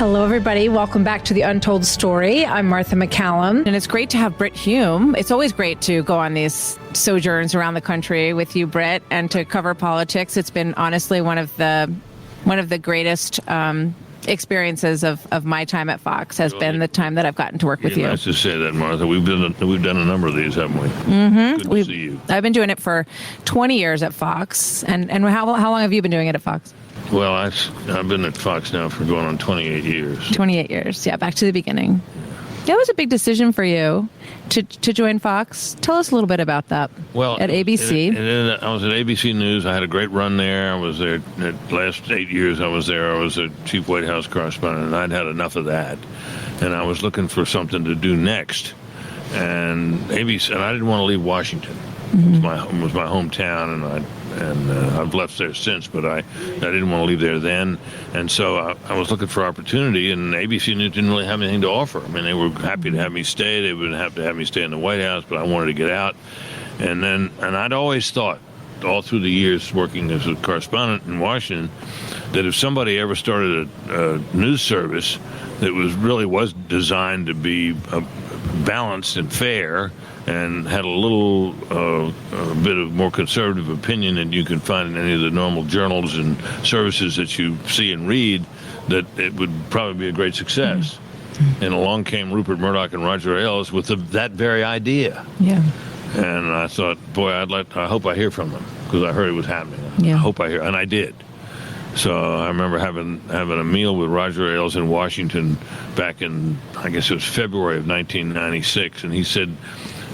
Hello, everybody. Welcome back to The Untold Story. I'm Martha McCallum. And it's great to have Brit Hume. It's always great to go on these sojourns around the country with you, Brit, and to cover politics. It's been honestly one of the greatest experiences of my time at Fox has been the time that I've gotten to work with you. Nice to say that, Martha. We've done a number of these, haven't we? Mm-hmm. Good to see you. I've been doing it for 20 years at Fox. And how long have you been doing it at Fox? Well, I've been at Fox now for going on 28 years. 28 years, yeah, back to the beginning. That was a big decision for you to join Fox. Tell us a little bit about that. Well, at ABC. I was at ABC News. I had a great run there. I was there the last 8 years. I was there. I was a chief White House correspondent, and I'd had enough of that. And I was looking for something to do next. And ABC, and I didn't want to leave Washington. Mm-hmm. It was my hometown, and I've left there since, but I didn't want to leave there then. And so I was looking for opportunity, and ABC News didn't really have anything to offer. I mean, they were happy to have me stay. They would have to have me stay in the White House, but I wanted to get out. And I'd always thought, all through the years working as a correspondent in Washington, that if somebody ever started a news service that was designed to be balanced and fair, and had a little bit of more conservative opinion than you can find in any of the normal journals and services that you see and read, that it would probably be a great success. Mm-hmm. And along came Rupert Murdoch and Roger Ailes with that very idea. Yeah. And I thought, boy, I hope I hear from them, because I heard it was happening. Yeah. I hope I hear, and I did. So I remember having a meal with Roger Ailes in Washington back in, I guess it was February of 1996, and he said,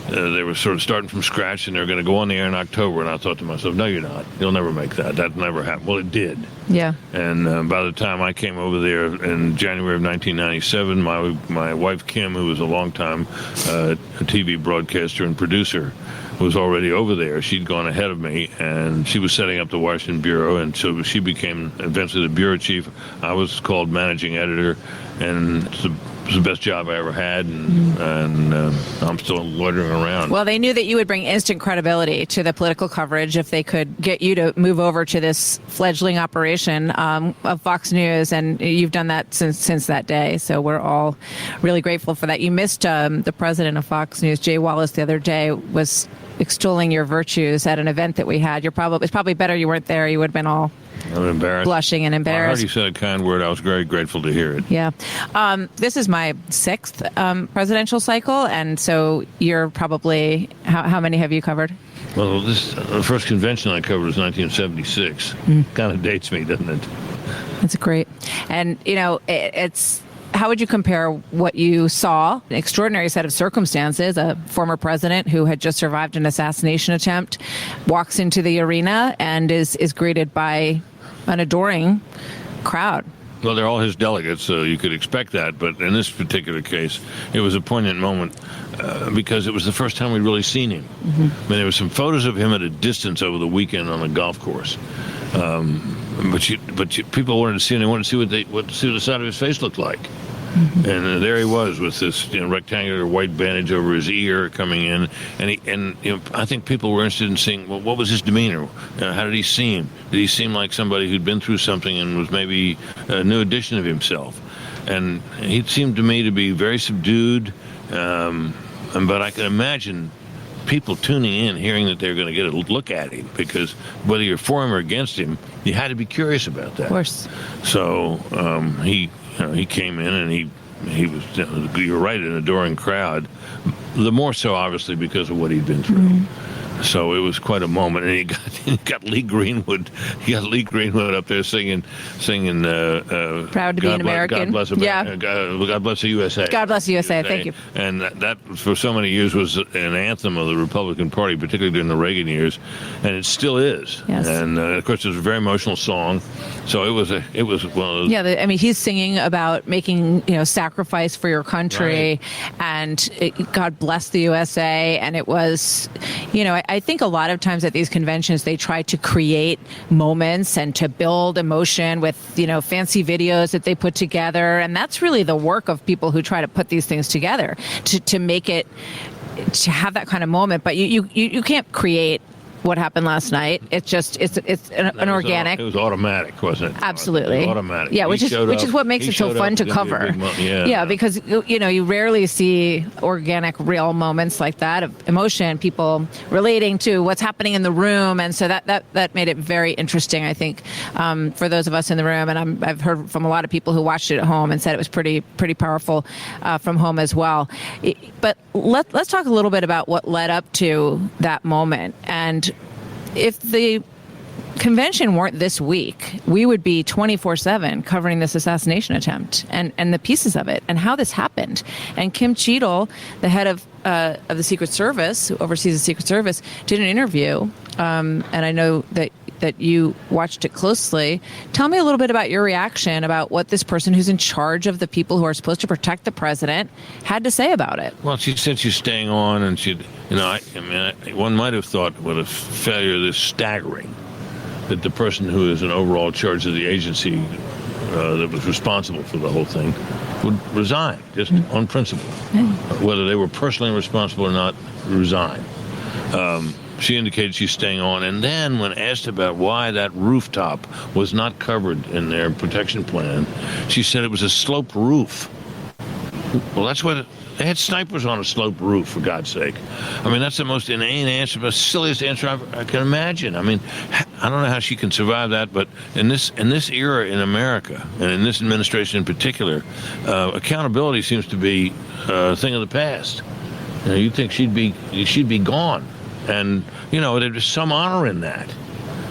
they were sort of starting from scratch, and they were going to go on the air in October. And I thought to myself, no, you're not. You'll never make that. That never happened. Well, it did. Yeah. And by the time I came over there in January of 1997, my wife, Kim, who was a longtime TV broadcaster and producer, was already over there. She'd gone ahead of me, and she was setting up the Washington bureau, and so she became eventually the bureau chief. I was called managing editor, and it was the best job I ever had, and I'm still loitering around. Well, they knew that you would bring instant credibility to the political coverage if they could get you to move over to this fledgling operation of Fox News, and you've done that since that day. So we're all really grateful for that. You missed the president of Fox News, Jay Wallace, the other day, was extolling your virtues at an event that we had. It's probably better you weren't there. You would have been all blushing and embarrassed. I heard you said a kind word. I was very grateful to hear it. Yeah. This is my sixth presidential cycle, and so you're probably, how many have you covered? Well, the first convention I covered was 1976. Kind of dates me, doesn't it? That's great. And, it's... How would you compare what you saw, an extraordinary set of circumstances, a former president who had just survived an assassination attempt, walks into the arena and is greeted by an adoring crowd? Well, they're all his delegates, so you could expect that. But in this particular case, it was a poignant moment because it was the first time we'd really seen him. Mm-hmm. I mean, there were some photos of him at a distance over the weekend on a golf course. But people wanted to see him. They wanted to see what the side of his face looked like. Mm-hmm. And there he was with this rectangular white bandage over his ear coming in, and I think people were interested in seeing, well, what was his demeanor? How did he seem? Did he seem like somebody who'd been through something and was maybe a new edition of himself? And he seemed to me to be very subdued, but I can imagine people tuning in, hearing that they're going to get a look at him, because whether you're for him or against him, you had to be curious about that. Of course. So he came in, and he was, you're right, an adoring crowd. The more so, obviously, because of what he'd been through. Mm-hmm. So it was quite a moment, and he got Lee Greenwood. He got Lee Greenwood up there singing. Proud to be an American. God bless America. Yeah. God bless the USA. God bless the USA. Thank you. And that for so many years was an anthem of the Republican Party, particularly during the Reagan years, and it still is. Yes. And of course, it was a very emotional song. So it was one of those. Yeah. He's singing about making sacrifice for your country, right. And God bless the USA. And it was, I think a lot of times at these conventions, they try to create moments and to build emotion with, fancy videos that they put together. And that's really the work of people who try to put these things together, to make it, to have that kind of moment. But you can't create what happened last night. It's an organic. It was automatic, wasn't it? Absolutely. It was automatic. Yeah, which is what makes it so fun to cover. Yeah, because you rarely see organic, real moments like that of emotion, people relating to what's happening in the room, and so that made it very interesting, I think, for those of us in the room. And I've heard from a lot of people who watched it at home and said it was pretty powerful from home as well. But let's talk a little bit about what led up to that moment. And if the convention weren't this week, we would be 24/7 covering this assassination attempt and the pieces of it and how this happened. And Kim Cheadle, the head of the Secret Service, who oversees the Secret Service, did an interview, and I know that you watched it closely. Tell me a little bit about your reaction about what this person who's in charge of the people who are supposed to protect the president had to say about it. Well, she said she's staying on, and one might have thought with a failure this staggering that the person who is in overall charge of the agency that was responsible for the whole thing would resign, just on principle. Whether they were personally responsible or not, resign. She indicated she's staying on, and then when asked about why that rooftop was not covered in their protection plan, she said it was a sloped roof. Well, that's what they had snipers on a sloped roof, for God's sake. I mean, that's the most inane answer, the silliest answer I can imagine. I mean, I don't know how she can survive that, but in this era in America, and in this administration in particular, accountability seems to be a thing of the past. You'd think she'd be gone. And, there's some honor in that.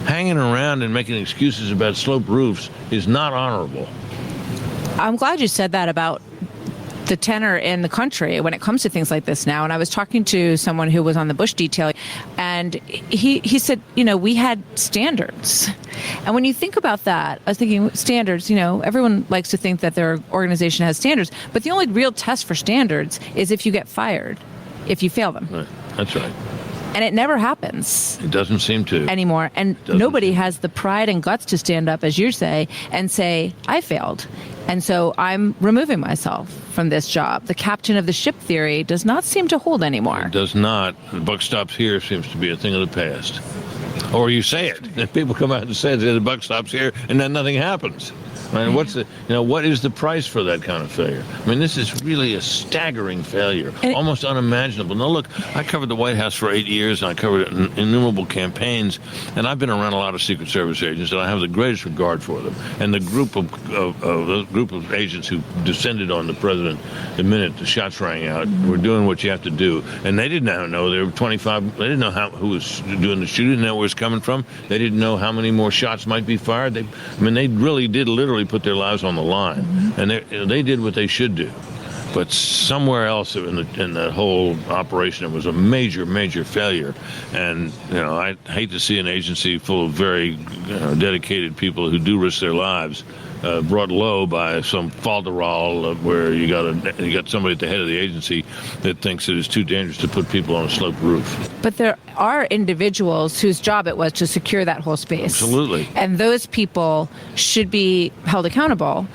Hanging around and making excuses about sloped roofs is not honorable. I'm glad you said that about the tenor in the country when it comes to things like this now. And I was talking to someone who was on the Bush detail, and he said, we had standards. And when you think about that, I was thinking standards, everyone likes to think that their organization has standards, but the only real test for standards is if you get fired, if you fail them. Right. That's right. And it never happens. It doesn't seem to. Anymore. And nobody has the pride and guts to stand up, as you say, and say, I failed. And so I'm removing myself from this job. The captain of the ship theory does not seem to hold anymore. It does not. The buck stops here seems to be a thing of the past. Or you say it. And people come out and say the buck stops here, and then nothing happens. I mean, what is the price for that kind of failure? I mean, this is really a staggering failure, almost unimaginable. Now, look, I covered the White House for 8 years, and I covered innumerable campaigns, and I've been around a lot of Secret Service agents, and I have the greatest regard for them. And the group of agents who descended on the president the minute the shots rang out were doing what you have to do, and they didn't know there were 25. They didn't know who was doing the shooting, didn't know where it was coming from. They didn't know how many more shots might be fired. They really did literally put their lives on the line, and they did what they should do. But somewhere else in that whole operation, it was a major failure. And I hate to see an agency full of very dedicated people who do risk their lives brought low by some falderall where you got somebody at the head of the agency that thinks it is too dangerous to put people on a sloped roof. But there are individuals whose job it was to secure that whole space. Absolutely. And those people should be held accountable.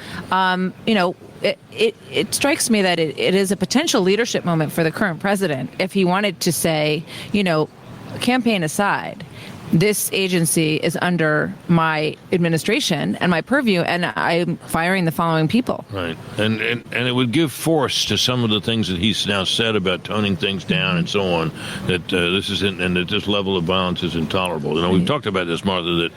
It strikes me that it is a potential leadership moment for the current president if he wanted to say, campaign aside, this agency is under my administration and my purview, and I'm firing the following people. Right. And it would give force to some of the things that he's now said about toning things down and so on, that that this level of violence is intolerable. We've talked about this, Martha, that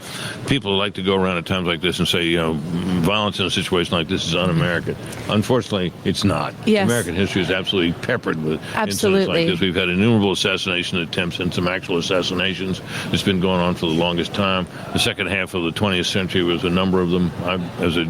people like to go around at times like this and say, violence in a situation like this is un-American. Unfortunately, it's not. Yes. American history is absolutely peppered with incidents like this. We've had innumerable assassination attempts and some actual assassinations. It's been going on for the longest time. The second half of the 20th century was a number of them. I, as a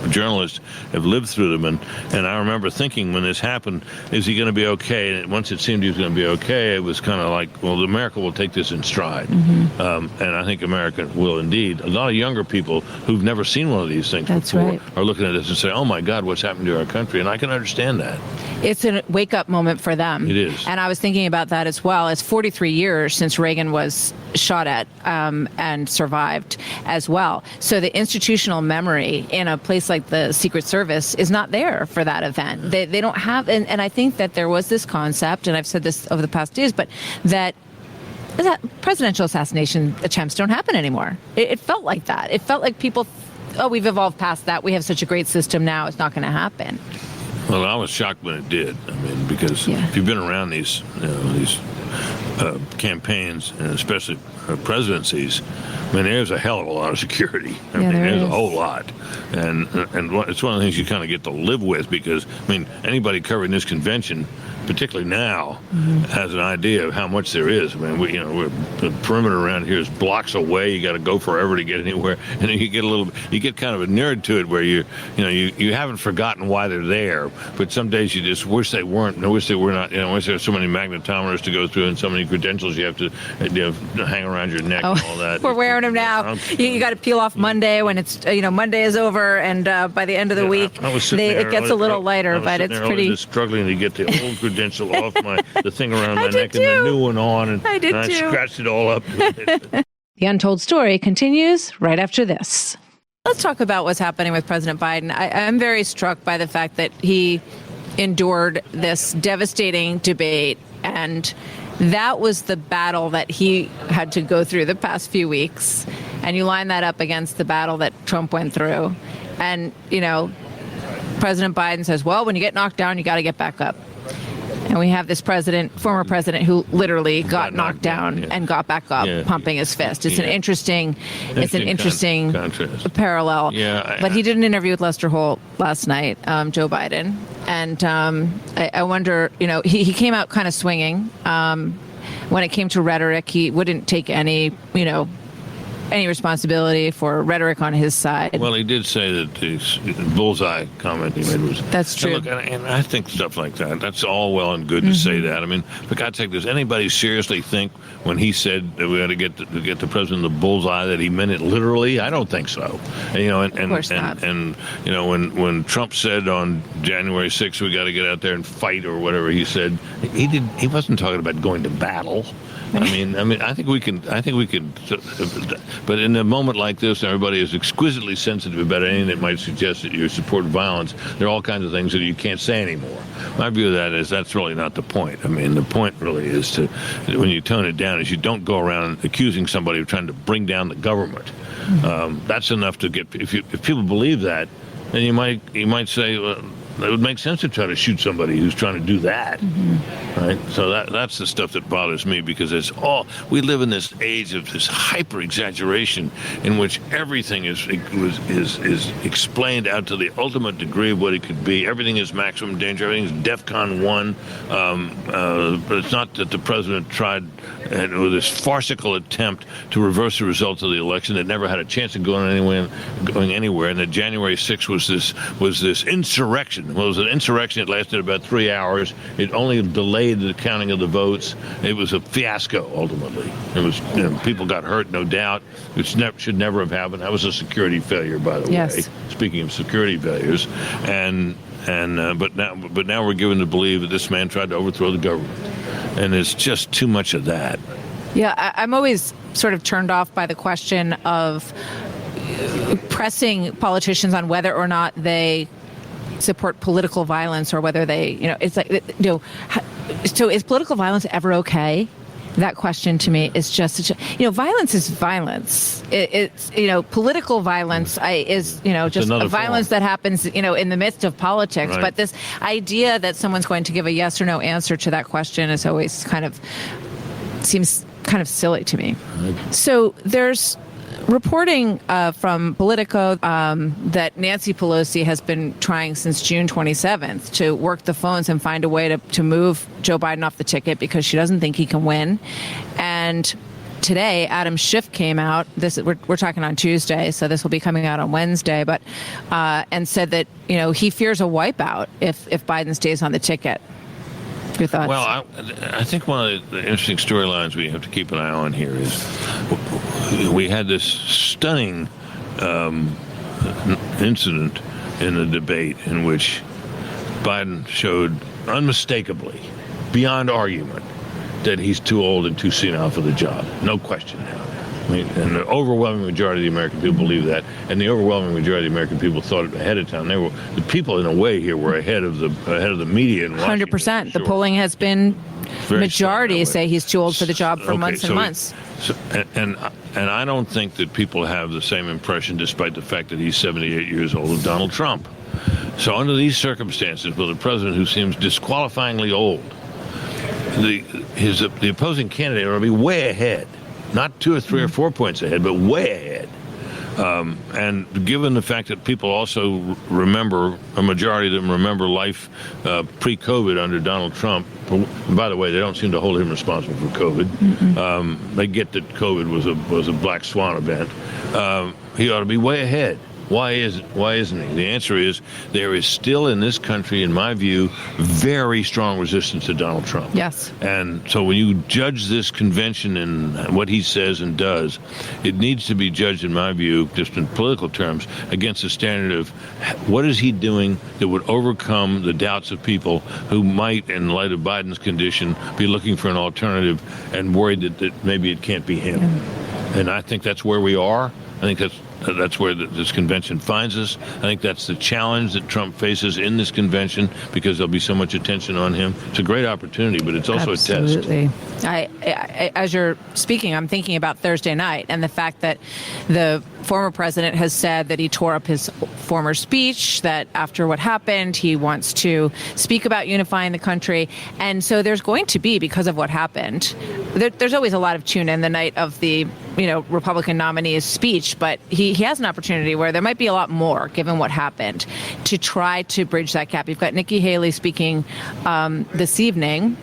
journalist, have lived through them, and I remember thinking when this happened, is he going to be okay? And once it seemed he was going to be okay, it was kind of like, well, America will take this in stride. And I think America will indeed. A lot of younger people who've never seen one of these things before are looking at this and say, oh my God, what's happened to our country? And I can understand that. It's a wake-up moment for them. It is. And I was thinking about that as well. It's 43 years since Reagan was shot at and survived as well. So the institutional memory in a place like the Secret Service is not there for that event. They don't have, and I think that there was this concept, and I've said this over the past days, but that presidential assassination attempts don't happen anymore. It felt like that. It felt like people, we've evolved past that. We have such a great system now. It's not going to happen. Well, I was shocked when it did. I mean, because if you've been around these campaigns, and especially presidencies, I mean, there's a hell of a lot of security. I mean, there's a whole lot. And it's one of the things you kind of get to live with because, I mean, anybody covering this convention, particularly now, has an idea of how much there is. I mean, the perimeter around here is blocks away. You got to go forever to get anywhere. And then you get kind of inured to it where you haven't forgotten why they're there. But some days you just wish they weren't. And I wish they were not. Wish there were so many magnetometers to go through and so many credentials you have to hang around your neck and all that. We're wearing them now. You got to peel off Monday when it's Monday is over, and by the end of the week it gets a little lighter, but it's pretty. Just struggling to get the old credential off the thing around my neck and the new one on, and I scratched it all up. The Untold Story continues right after this. Let's talk about what's happening with President Biden. I'm very struck by the fact that he endured this devastating debate, and that was the battle that he had to go through the past few weeks. And you line that up against the battle that Trump went through. And, President Biden says, well, when you get knocked down, you got to get back up. And we have this former president who literally got knocked down and got back up, pumping his fist. It's an interesting parallel. Yeah, but he did an interview with Lester Holt last night, Joe Biden, and I wonder, he came out kind of swinging. When it came to rhetoric, he wouldn't take any responsibility for rhetoric on his side. Well, he did say that the bullseye comment he made was... That's true. And, look, and I think stuff like that, that's all well and good to say that. I mean, for God's sake, does anybody seriously think when he said that we had to get the president the bullseye that he meant it literally? I don't think so. And, of course not. And when Trump said on January 6th we got to get out there and fight or whatever he said, he wasn't talking about going to battle. I mean, I think we can, but in a moment like this, everybody is exquisitely sensitive about anything that might suggest that you support violence. There are all kinds of things that you can't say anymore. My view of that is that's really not the point. I mean, the point really is when you tone it down, is you don't go around accusing somebody of trying to bring down the government. That's enough to get, if people believe that, then you might say, well, it would make sense to try to shoot somebody who's trying to do that, right? So that's the stuff that bothers me because we live in this age of this hyper exaggeration in which everything is explained out to the ultimate degree of what it could be. Everything is maximum danger. Everything is DEFCON 1. But it's not that the president tried with this farcical attempt to reverse the results of the election that never had a chance of going anywhere, and that January 6th was this insurrection. Well, it was an insurrection. It lasted about 3 hours. It only delayed the counting of the votes. It was a fiasco, ultimately. It was people got hurt, no doubt. It should never have happened. That was a security failure, by the way. Speaking of security failures, but now we're given to believe that this man tried to overthrow the government, and it's just too much of that. Yeah, I'm always sort of turned off by the question of pressing politicians on whether or not they support political violence or whether they, it's like, so is political violence ever okay? That question to me is just such a, violence is violence. It's political violence is, just a violence that happens, in the midst of politics. Right. But this idea that someone's going to give a yes or no answer to that question is always seems kind of silly to me. Right. So there's reporting from Politico that Nancy Pelosi has been trying since June 27th to work the phones and find a way to move Joe Biden off the ticket because she doesn't think he can win. And today, Adam Schiff came out. We're talking on Tuesday, so this will be coming out on Wednesday. But and said that he fears a wipeout if Biden stays on the ticket. Your thoughts? Well, I think one of the interesting storylines we have to keep an eye on here is we had this stunning incident in the debate in which Biden showed unmistakably, beyond argument, that he's too old and too senile for the job. No question now. I mean, and the overwhelming majority of the American people believe that, and the overwhelming majority of the American people thought it ahead of time. The people, in a way, here were ahead of the media in Washington. 100%. The polling has been majority say he's too old for the job for months and months. And I don't think that people have the same impression, despite the fact that he's 78 years old, of Donald Trump. So under these circumstances, with a president who seems disqualifyingly old, the opposing candidate ought to be way ahead, not 2 or 3 or 4 points ahead, but way ahead. And given the fact that people also remember, a majority of them remember life pre-COVID under Donald Trump. By the way, they don't seem to hold him responsible for COVID. They get that COVID was a black swan event. He ought to be way ahead. Why isn't he? The answer is there is still in this country, in my view, very strong resistance to Donald Trump. Yes. And so when you judge this convention and what he says and does, it needs to be judged, in my view, just in political terms, against the standard of what is he doing that would overcome the doubts of people who might, in light of Biden's condition, be looking for an alternative and worried that maybe it can't be him. And I think that's where we are. I think that's where this convention finds us. I think that's the challenge that Trump faces in this convention, because there'll be so much attention on him. It's a great opportunity, but it's also a test. Absolutely. As you're speaking, I'm thinking about Thursday night and the fact that the former president has said that he tore up his former speech, that after what happened, he wants to speak about unifying the country. And so there's going to be, because of what happened, there's always a lot of tune in the night of the Republican nominee's speech, but he has an opportunity where there might be a lot more, given what happened, to try to bridge that gap. You've got Nikki Haley speaking this evening.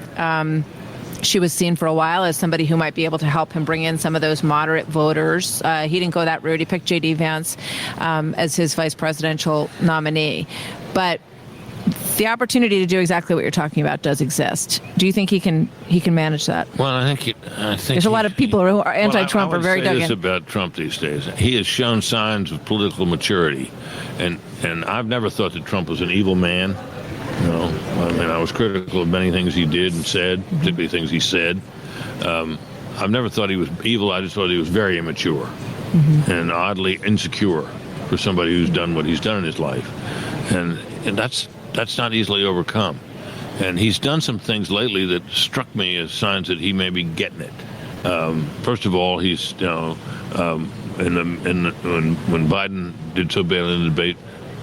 She was seen for a while as somebody who might be able to help him bring in some of those moderate voters. He didn't go that route. He picked J.D. Vance as his vice presidential nominee. But the opportunity to do exactly what you're talking about does exist. Do you think he can manage that? Well, I think there's a lot of people who are anti-Trump are very dug in. I would say this about Trump these days. He has shown signs of political maturity, and I've never thought that Trump was an evil man. I was critical of many things he did and said, particularly things he said. I've never thought he was evil. I just thought he was very immature and oddly insecure for somebody who's done what he's done in his life, and that's not easily overcome. And he's done some things lately that struck me as signs that he may be getting it. First of all, he's when Biden did so badly in the debate,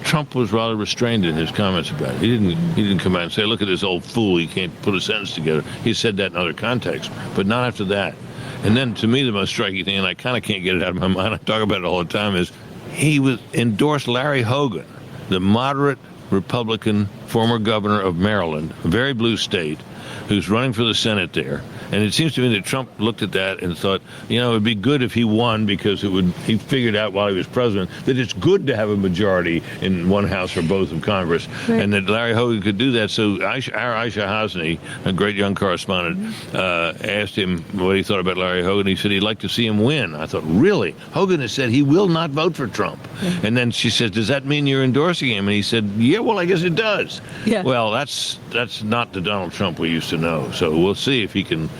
Trump was rather restrained in his comments about it. He didn't come out and say, "Look at this old fool, he can't put a sentence together." He said that in other contexts, but not after that. And then, to me, the most striking thing, and I kind of can't get it out of my mind, I talk about it all the time, is he endorsed Larry Hogan, the moderate Republican former governor of Maryland, a very blue state, who's running for the Senate there. And it seems to me that Trump looked at that and thought, it would be good if he won, because he figured out while he was president that it's good to have a majority in one house or both of Congress, right, and that Larry Hogan could do that. So our Aisha Hosny, a great young correspondent, asked him what he thought about Larry Hogan. He said he'd like to see him win. I thought, really? Hogan has said he will not vote for Trump. Yeah. And then she says, does that mean you're endorsing him? And he said, yeah, well, I guess it does. Yeah. Well, that's not the Donald Trump we used to know. So we'll see if he can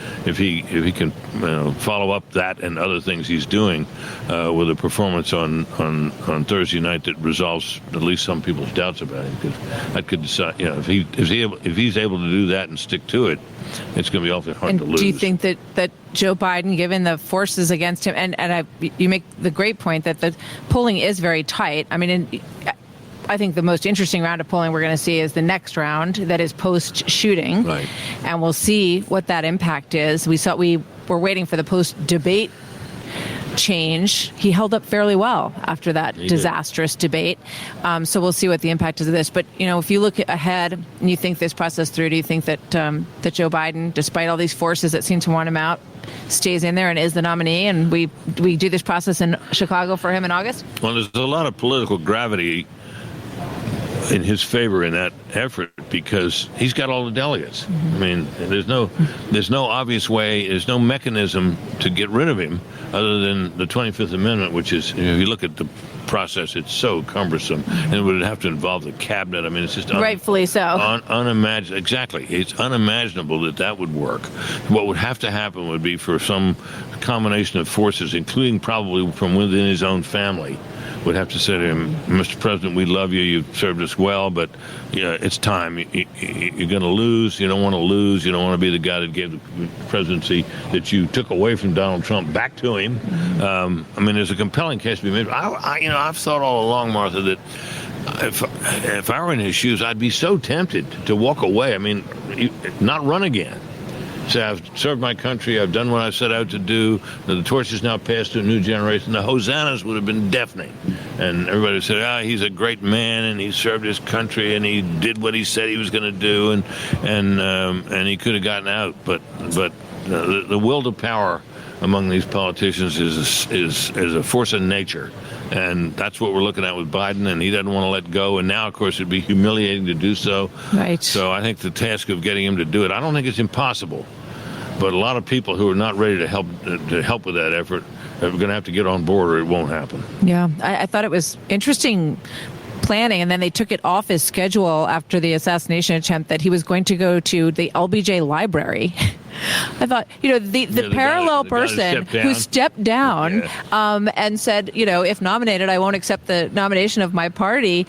follow up that and other things he's doing with a performance on Thursday night that resolves at least some people's doubts about him. Because I could decide, if he's able to do that and stick to it, it's going to be awfully hard to lose. Do you think that Joe Biden, given the forces against him, and you make the great point that the polling is very tight. I mean, I think the most interesting round of polling we're going to see is the next round, that is post-shooting. Right. And we'll see what that impact is. We were waiting for the post-debate change. He held up fairly well after that disastrous debate. So we'll see what the impact is of this. But, if you look ahead and you think this process through, do you think that Joe Biden, despite all these forces that seem to want him out, stays in there and is the nominee, and we do this process in Chicago for him in August? Well, there's a lot of political gravity in his favor in that effort, because he's got all the delegates. Mm-hmm. I mean, there's no obvious way, there's no mechanism to get rid of him other than the 25th Amendment, which is, if you look at the process. It's so cumbersome, and it would have to involve the cabinet. I mean, it's just rightfully so. Unimaginable. Exactly, it's unimaginable that would work. What would have to happen would be for some combination of forces, including probably from within his own family, would have to say to him, Mr. President, we love you. You've served us well, but it's time. You're going to lose. You don't want to lose. You don't want to be the guy that gave the presidency that you took away from Donald Trump back to him. I mean, there's a compelling case to be made. I've thought all along, Martha, that if I were in his shoes, I'd be so tempted to walk away. I mean, not run again. Say, I've served my country, I've done what I set out to do, the torch is now passed to a new generation. The hosannas would have been deafening. And everybody would say, he's a great man, and he served his country, and he did what he said he was going to do, and he could have gotten out. But the will to power among these politicians is a force of nature. And that's what we're looking at with Biden, and he doesn't want to let go. And now, of course, it'd be humiliating to do so. Right. So I think the task of getting him to do it, I don't think it's impossible. But a lot of people who are not ready to help with that effort are going to have to get on board, or it won't happen. Yeah, I thought it was interesting planning, and then they took it off his schedule after the assassination attempt that he was going to go to the LBJ library. I thought, the parallel person who stepped down and said, if nominated, I won't accept the nomination of my party.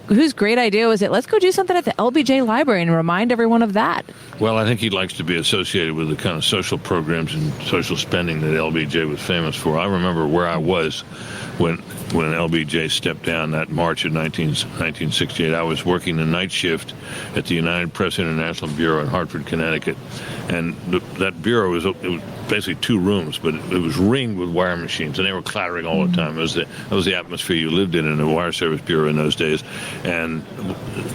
Whose great idea was it? Let's go do something at the LBJ library and remind everyone of that. Well, I think he likes to be associated with the kind of social programs and social spending that LBJ was famous for. I remember where I was when LBJ stepped down that March of 1968. I was working the night shift at the United Press International Bureau in Hartford, Connecticut. And that bureau was basically two rooms, but it was ringed with wire machines, and they were clattering all the time. That was the atmosphere you lived in a wire service bureau in those days. And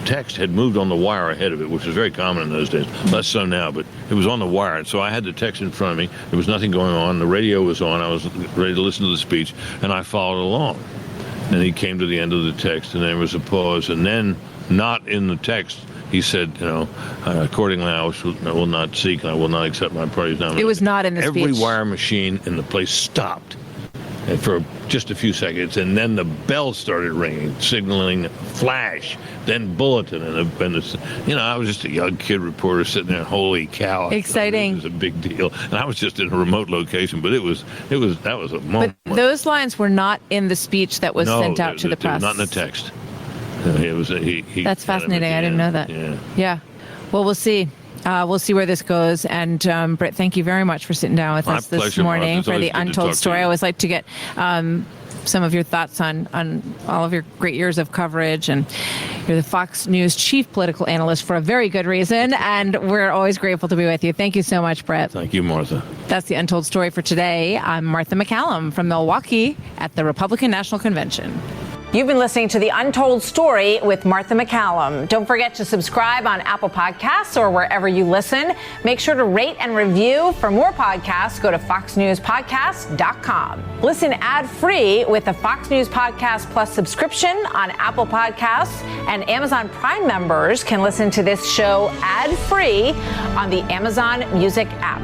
text had moved on the wire ahead of it, which was very common in those days. Less so now, but it was on the wire. And so I had the text in front of me. There was nothing going on. The radio was on. I was ready to listen to the speech, and I followed along. And he came to the end of the text, and there was a pause. And then, not in the text, he said, accordingly, I will not seek and I will not accept my party's nomination. It was not in the speech. Every wire machine in the place stopped for just a few seconds, and then the bell started ringing, signaling flash, then bulletin, and I was just a young kid reporter sitting there. Holy cow! Exciting! It was a big deal, and I was just in a remote location, but that was a moment. But those lines were not in the speech that was sent out to the press. Not in the text. That's fascinating. I didn't know that. Yeah. Well, we'll see. We'll see where this goes. And Brit, thank you very much for sitting down with us this morning for the Untold Story. I always like to get some of your thoughts on all of your great years of coverage. And you're the Fox News chief political analyst for a very good reason. And we're always grateful to be with you. Thank you so much, Brit. Thank you, Martha. That's the Untold Story for today. I'm Martha McCallum from Milwaukee at the Republican National Convention. You've been listening to The Untold Story with Martha McCallum. Don't forget to subscribe on Apple Podcasts or wherever you listen. Make sure to rate and review. For more podcasts, go to foxnewspodcast.com. Listen ad-free with the Fox News Podcast Plus subscription on Apple Podcasts, and Amazon Prime members can listen to this show ad-free on the Amazon Music app.